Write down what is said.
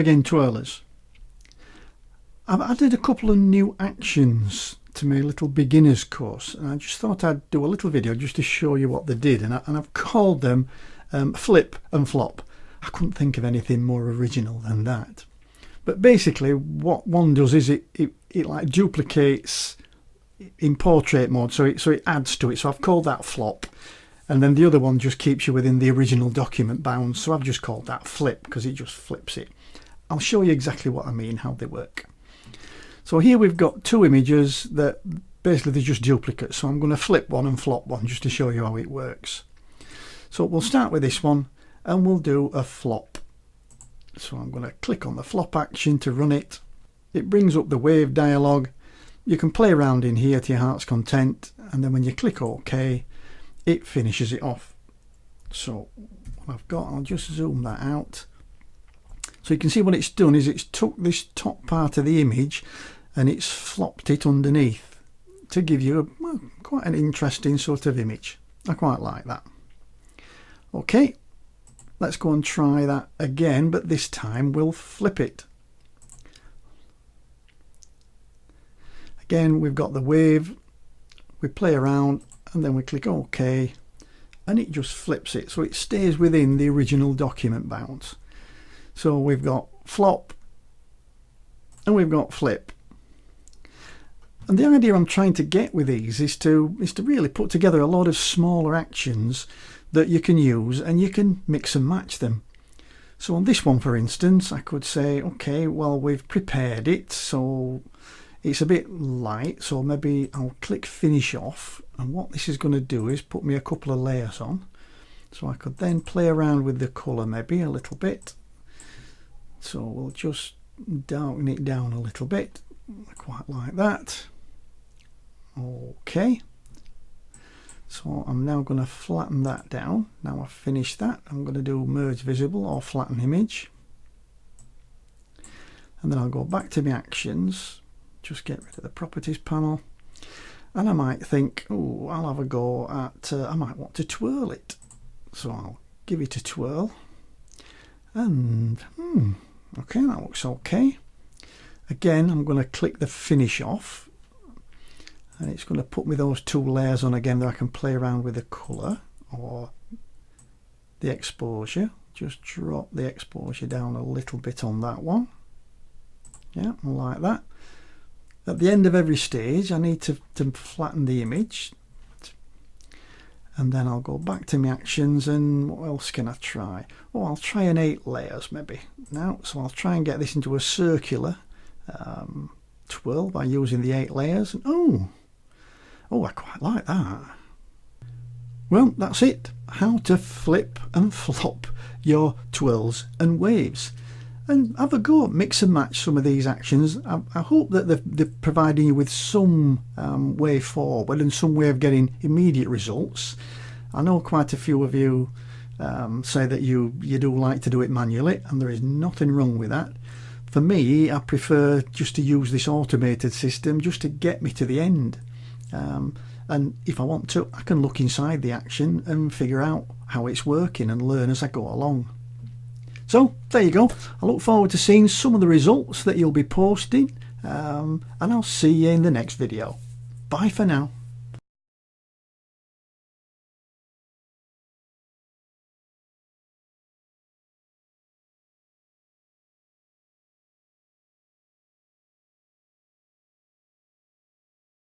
again, twirlers. I've added a couple of new actions to my little beginners course, and I just thought I'd do a little video just to show you what they did, and I've called them flip and flop. I couldn't think of anything more original than that. But basically what one does is it like duplicates in portrait mode, so it adds to it. So I've called that flop, and then the other one just keeps you within the original document bounds, so I've just called that flip because it just flips it. I'll show you exactly what I mean, how they work. So here we've got two images that basically they're just duplicates, so I'm going to flip one and flop one just to show you how it works. So we'll start with this one and we'll do a flop. So I'm going to click on the flop action to run it. It brings up the wave dialog. You can play around in here to your heart's content, and then when you click OK, it finishes it off. So what I've got, I'll just zoom that out. So you can see what it's done is it's took this top part of the image and it's flopped it underneath to give you quite an interesting sort of image. I quite like that. Okay, let's go and try that again, but this time we'll flip it. Again, we've got the wave, we play around and then we click OK, and it just flips it, so it stays within the original document bounds. So we've got flop and we've got flip. And the idea I'm trying to get with these is to really put together a lot of smaller actions that you can use, and you can mix and match them. So on this one, for instance, I could say, okay, well, we've prepared it, so it's a bit light, so maybe I'll click finish off, and what this is going to do is put me a couple of layers on. So I could then play around with the colour maybe a little bit. So we'll just darken it down a little bit. I quite like that. Okay. So I'm now going to flatten that down. Now I've finished that, I'm going to do merge visible or flatten image. And then I'll go back to my actions, just get rid of the properties panel. And I might think, oh, I'll have a go at, I might want to twirl it. So I'll give it a twirl. And, okay, that looks okay. Again, I'm going to click the finish off, and it's going to put me those two layers on again that I can play around with the colour or the exposure. Just drop the exposure down a little bit on that one. Yeah, like that. At the end of every stage, I need to flatten the image, and then I'll go back to my actions, and what else can I try? Oh, I'll try an 8 layers maybe now. So I'll try and get this into a circular twirl by using the 8 layers. Oh, I quite like that. Well, that's it. How to flip and flop your twirls and waves. And have a go, mix and match some of these actions. I hope that they're providing you with some way forward and some way of getting immediate results. I know quite a few of you say that you do like to do it manually, and there is nothing wrong with that. For me, I prefer just to use this automated system just to get me to the end. And if I want to, I can look inside the action and figure out how it's working and learn as I go along. So there you go. I look forward to seeing some of the results that you'll be posting, and I'll see you in the next video. Bye for now.